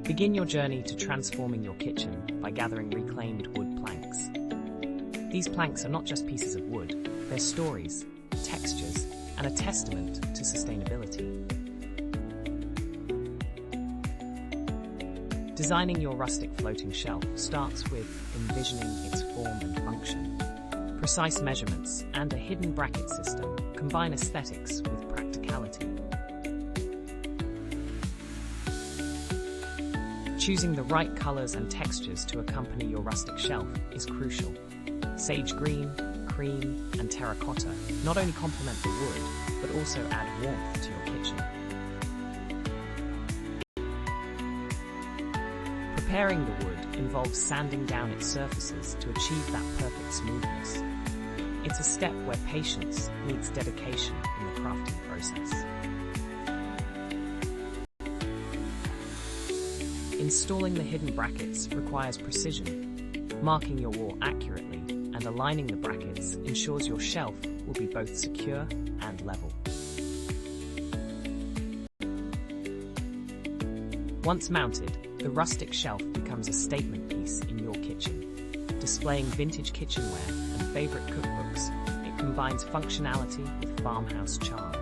Begin your journey to transforming your kitchen by gathering reclaimed wood planks. These planks are not just pieces of wood, they're stories, textures, and a testament to sustainability. Designing your rustic floating shelf starts with envisioning its form and function. Precise measurements and a hidden bracket system combine aesthetics with practicality. Choosing the right colors and textures to accompany your rustic shelf is crucial. Sage green, cream, and terracotta not only complement the wood, but also add warmth to your kitchen. Preparing the wood involves sanding down its surfaces to achieve that perfect smoothness. It's a step where patience meets dedication in the crafting process. Installing the hidden brackets requires precision. Marking your wall accurately and aligning the brackets ensures your shelf will be both secure and level. Once mounted, the rustic shelf becomes a statement piece in your kitchen. Displaying vintage kitchenware and favorite cookbooks, it combines functionality with farmhouse charm.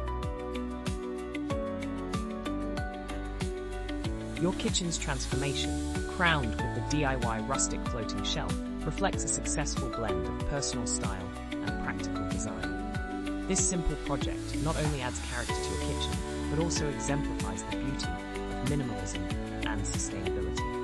Your kitchen's transformation, crowned with the DIY rustic floating shelf, reflects a successful blend of personal style and practical design. This simple project not only adds character to your kitchen, but also exemplifies the beauty of minimalism and sustainability.